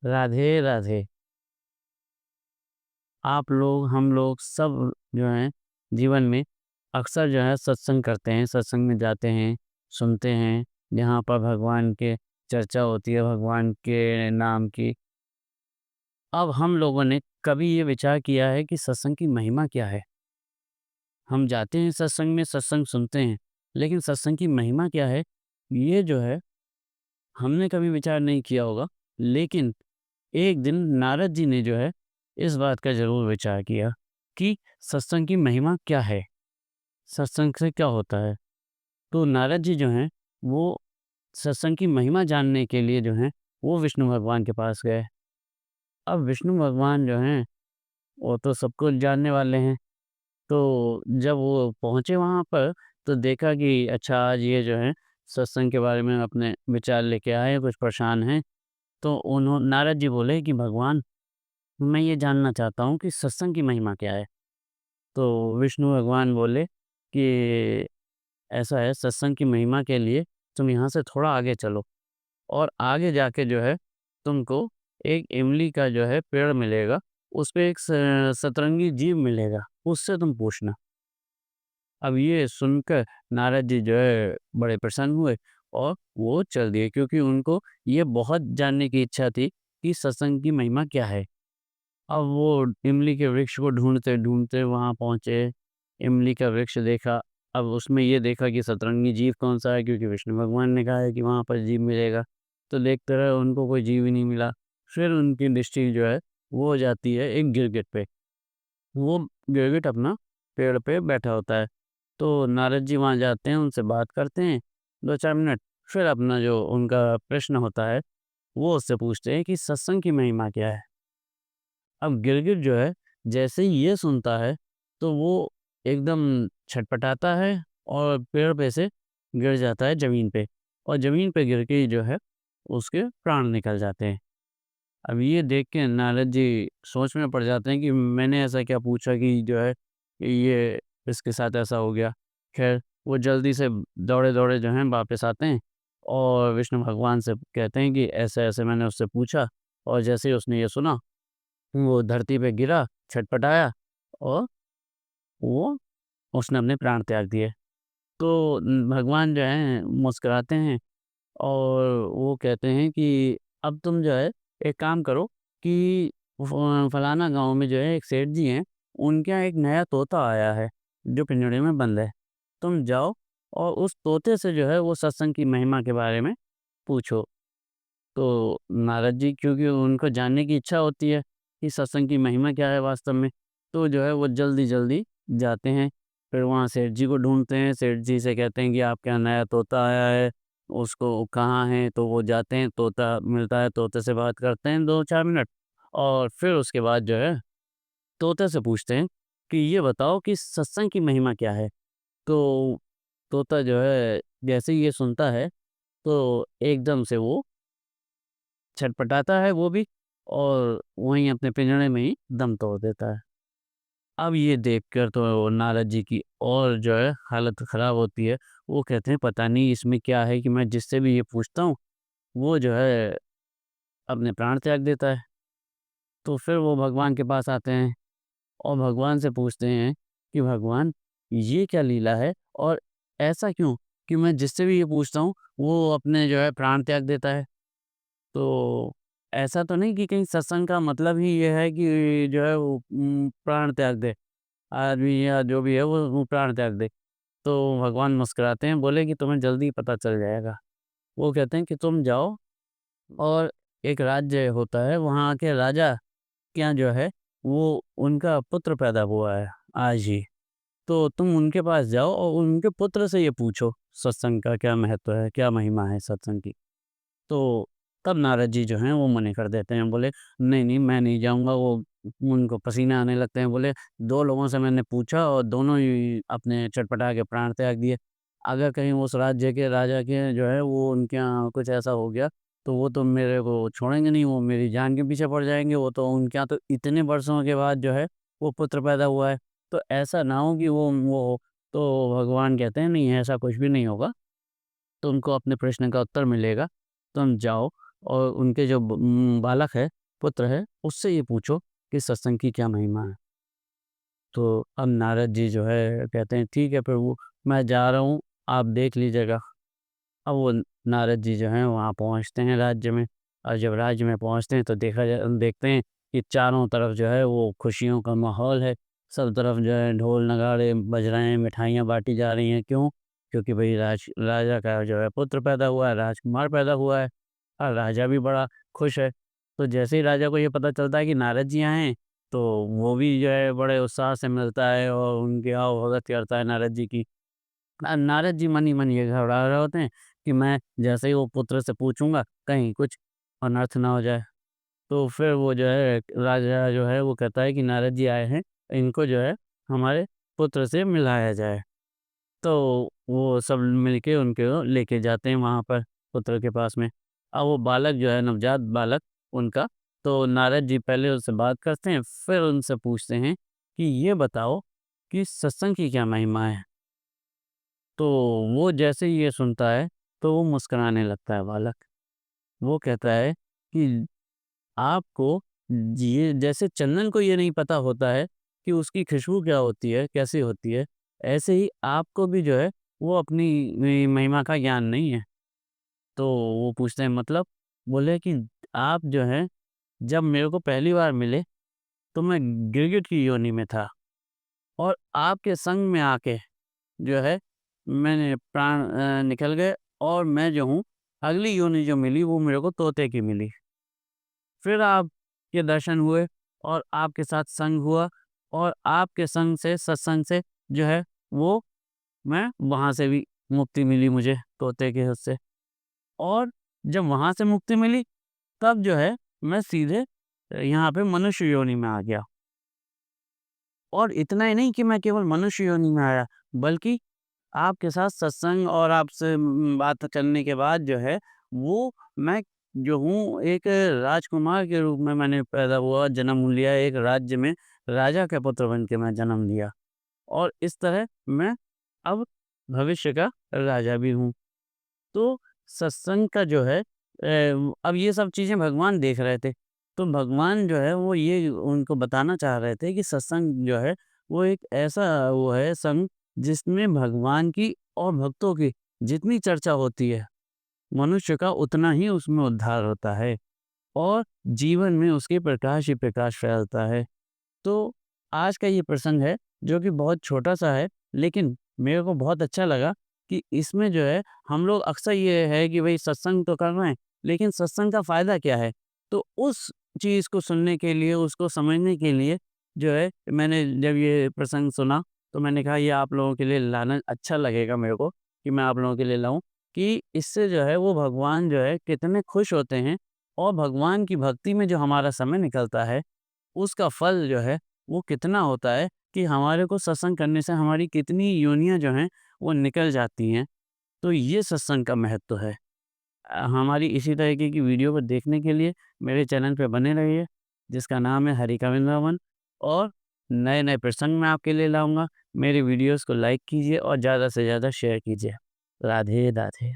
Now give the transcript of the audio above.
राधे राधे। आप लोग हम लोग सब जो हैं जीवन में अक्सर जो है सत्संग करते हैं, सत्संग में जाते हैं, सुनते हैं, जहाँ पर भगवान के चर्चा होती है, भगवान के नाम की। अब हम लोगों ने कभी ये विचार किया है कि सत्संग की महिमा क्या है? हम जाते हैं सत्संग में, सत्संग सुनते हैं, लेकिन सत्संग की महिमा क्या है? ये जो है हमने कभी विचार नहीं किया होगा। लेकिन एक दिन नारद जी ने जो है इस बात का ज़रूर विचार किया कि सत्संग की महिमा क्या है? सत्संग से क्या होता है? तो नारद जी जो हैं वो सत्संग की महिमा जानने के लिए जो हैं वो विष्णु भगवान के पास गए। अब विष्णु भगवान जो हैं वो तो सबको जानने वाले हैं। तो जब वो पहुँचे वहाँ पर तो देखा कि अच्छा आज ये जो है सत्संग के बारे में अपने विचार लेके आए हैं, कुछ परेशान हैं। तो नारद जी बोले कि भगवान, मैं ये जानना चाहता हूँ कि सत्संग की महिमा क्या है? तो विष्णु भगवान बोले कि ऐसा है, सत्संग की महिमा के लिए तुम यहाँ से थोड़ा आगे चलो और आगे जाके जो है तुमको एक इमली का जो है पेड़ मिलेगा, उस पे एक सतरंगी जीव मिलेगा, उससे तुम पूछना। अब ये सुनकर नारद जी जो है बड़े प्रसन्न हुए और वो चल दिए, क्योंकि उनको ये बहुत जानने की इच्छा थी कि सत्संग की महिमा क्या है। अब वो इमली के वृक्ष को ढूँढते-ढूँढते वहाँ पहुँचे, इमली का वृक्ष देखा। अब उसमें ये देखा कि सतरंगी जीव कौन-सा है, क्योंकि विष्णु भगवान ने कहा है कि वहाँ पर जीव मिलेगा। तो देखते रहे, उनको कोई जीव ही नहीं मिला। फिर उनकी दृष्टि जो है वो हो जाती है एक गिरगिट पे। वो गिरगिट अपना पेड़ पे बैठा होता है। तो नारद जी वहाँ जाते हैं, उनसे बात करते हैं 2-4 मिनट, फिर अपना जो उनका प्रश्न होता है, वो उससे पूछते हैं कि सत्संग की महिमा क्या है? अब गिरगिट जो है जैसे ही ये सुनता है तो वो एकदम छटपटाता है और पेड़ पे से गिर जाता है ज़मीन पे, और ज़मीन पे गिर के ही जो है उसके प्राण निकल जाते हैं। अब ये देख के नारद जी सोच में पड़ जाते हैं कि मैंने ऐसा क्या पूछा कि जो है ये इसके साथ ऐसा हो गया। खैर वो जल्दी से दौड़े-दौड़े जो हैं वापस आते हैं और विष्णु भगवान से कहते हैं कि ऐसे-ऐसे मैंने उससे पूछा, और जैसे ही उसने ये सुना वो धरती पे गिरा, छटपटाया और वो उसने अपने प्राण त्याग दिए। तो भगवान जो हैं मुस्कुराते हैं और वो कहते हैं कि अब तुम जो है एक काम करो कि फलाना गाँव में जो है एक सेठ जी हैं, उनके यहाँ एक नया तोता आया है, जो पिंजड़े में बंद है। तुम जाओ और उस तोते से जो है वो सत्संग की महिमा के बारे में पूछो। तो नारद जी, क्योंकि उनको जानने की इच्छा होती है कि सत्संग की महिमा क्या है वास्तव में, तो जो है वो जल्दी-जल्दी जाते हैं। फिर वहाँ सेठ जी को ढूँढते हैं, सेठ जी से कहते हैं कि आपके यहाँ नया तोता आया है, उसको कहाँ है? तो वो जाते हैं, तोता मिलता है, तोते से बात करते हैं 2-4 मिनट और फिर उसके बाद जो है तोते से पूछते हैं कि ये बताओ कि सत्संग की महिमा क्या है? तो तोता जो है जैसे ही ये सुनता है, तो एकदम से वो छटपटाता है वो भी, और वहीं अपने पिंजड़े में ही दम तोड़ देता है। अब ये देखकर तो नारद जी की और जो है हालत ख़राब होती है। वो कहते हैं पता नहीं इसमें क्या है कि मैं जिससे भी ये पूछता हूँ, वो जो है अपने प्राण त्याग देता है। तो फिर वो भगवान के पास आते हैं और भगवान से पूछते हैं कि भगवान, ये क्या लीला है और ऐसा क्यों कि मैं जिससे भी ये पूछता हूँ, वो अपने जो है प्राण त्याग देता है? तो ऐसा तो नहीं कि कहीं सत्संग का मतलब ही ये है कि जो है वो प्राण त्याग दे, आदमी या जो भी है वो प्राण त्याग दे। तो भगवान मुस्कुराते हैं, बोले कि तुम्हें जल्दी पता चल जाएगा। वो कहते हैं कि तुम जाओ और एक राज्य होता है, वहाँ के राजा के यहाँ जो है वो उनका पुत्र पैदा हुआ है आज ही। तो तुम उनके पास जाओ और उनके पुत्र से ये पूछो सत्संग का क्या महत्व है, क्या महिमा है सत्संग की। तो तब नारद जी जो हैं वो मना कर देते हैं, बोले नहीं, नहीं मैं नहीं जाऊँगा। वो उनको पसीने आने लगते हैं, बोले 2 लोगों से मैंने पूछा और दोनों ही अपने चटपटा के प्राण त्याग दिए। अगर कहीं उस राज्य के राजा के जो है वो उनके यहाँ कुछ ऐसा हो गया, तो वो तो मेरे को छोड़ेंगे नहीं, वो मेरी जान के पीछे पड़ जाएँगे। वो तो उनके यहाँ तो इतने वर्षों के बाद जो है वो पुत्र पैदा हुआ है, तो ऐसा ना हो कि वो तो भगवान कहते हैं नहीं ऐसा कुछ भी नहीं होगा, तुमको अपने प्रश्न का उत्तर मिलेगा। तुम जाओ और उनके जो बालक है, पुत्र है, उससे ये पूछो कि सत्संग की क्या महिमा है। तो अब नारद जी जो है कहते हैं ठीक है प्रभु, मैं जा रहा हूँ, आप देख लीजिएगा। अब वो नारद जी जो हैं वहाँ पहुँचते हैं राज्य में, और जब राज्य में पहुँचते हैं तो देखते हैं कि चारों तरफ जो है वो खुशियों का माहौल है। सब तरफ जो है ढोल नगाड़े बज रहे हैं, मिठाइयाँ बाँटी जा रही हैं। क्यों? क्योंकि भई राजा का जो है पुत्र पैदा हुआ है, राजकुमार पैदा हुआ है, और राजा भी बड़ा खुश है। तो जैसे ही राजा को ये पता चलता है कि नारद जी आए हैं, तो वो भी जो है बड़े उत्साह से मिलता है और उनकी आओ-भगत करता है नारद जी की। नारद जी मन ही मन ये घबरा रहे होते हैं कि मैं जैसे ही वो पुत्र से पूछूँगा, कहीं कुछ अनर्थ ना हो जाए। तो फिर वो जो है राजा जो है वो कहता है कि नारद जी आए हैं, इनको जो है हमारे पुत्र से मिलाया जाए। तो वो सब मिलके उनको लेके जाते हैं वहाँ पर पुत्र के पास में। अब वो बालक जो है नवजात बालक उनका, तो नारद जी पहले उससे बात करते हैं, फिर उनसे पूछते हैं कि ये बताओ कि सत्संग की क्या महिमा है? तो वो जैसे ही ये सुनता है, तो वो मुस्कुराने लगता है बालक। वो कहता है कि आपको ये जैसे चंदन को ये नहीं पता होता है कि उसकी खुशबू क्या होती है, कैसी होती है, ऐसे ही आपको भी जो है वो अपनी महिमा का ज्ञान नहीं है। तो वो पूछते हैं मतलब? बोले कि आप जो हैं जब मेरे को पहली बार मिले, तो मैं गिरगिट की योनि में था, और आपके संग में आके जो है मैंने प्राण निकल गए, और मैं जो हूँ अगली योनि जो मिली वो मेरे को तोते की मिली। फिर आपके दर्शन हुए और आपके साथ संग हुआ, और आपके संग से सत्संग से जो है वो मैं वहाँ से भी मुक्ति मिली मुझे तोते के उससे। और जब वहाँ से मुक्ति मिली तब जो है मैं सीधे यहाँ पे मनुष्य योनि में आ गया। और इतना ही नहीं कि मैं केवल मनुष्य योनि में आया, बल्कि आपके साथ सत्संग और आपसे बात करने के बाद जो है, वो मैं जो हूँ एक राजकुमार के रूप में मैंने पैदा हुआ, जन्म लिया एक राज्य में, राजा का पुत्र बन के मैं जन्म लिया। और इस तरह मैं अब भविष्य का राजा भी हूँ। तो सत्संग का जो है अब ये सब चीज़ें भगवान देख रहे थे। तो भगवान जो है वो ये उनको बताना चाह रहे थे कि सत्संग जो है वो एक ऐसा वो है संग जिसमें भगवान की और भक्तों की जितनी चर्चा होती है, मनुष्य का उतना ही उसमें उद्धार होता है, और जीवन में उसके प्रकाश ही प्रकाश फैलता है। तो आज का ये प्रसंग है जो कि बहुत छोटा-सा है, लेकिन मेरे को बहुत अच्छा लगा कि इसमें जो है हम लोग अक्सर ये है कि भई सत्संग तो कर रहे हैं, लेकिन सत्संग का फ़ायदा क्या है? तो उस चीज़ को सुनने के लिए, उसको समझने के लिए जो है मैंने जब ये प्रसंग सुना, तो मैंने कहा ये आप लोगों के लिए लाना अच्छा लगेगा मेरे को कि मैं आप लोगों के लिए लाऊँ, कि इससे जो है वो भगवान जो है कितने खुश होते हैं, और भगवान की भक्ति में जो हमारा समय निकलता है उसका फल जो है वो कितना होता है कि हमारे को सत्संग करने से हमारी कितनी योनियाँ जो हैं वो निकल जाती हैं। तो ये सत्संग का महत्व है। हमारी इसी तरीके की वीडियो को देखने के लिए मेरे चैनल पे बने रहिए, जिसका नाम है हरि का वृंदावन, और नए-नए प्रसंग मैं आपके लिए लाऊँगा। मेरी वीडियोज़ को लाइक कीजिए और ज़्यादा से ज़्यादा शेयर कीजिए। राधे राधे।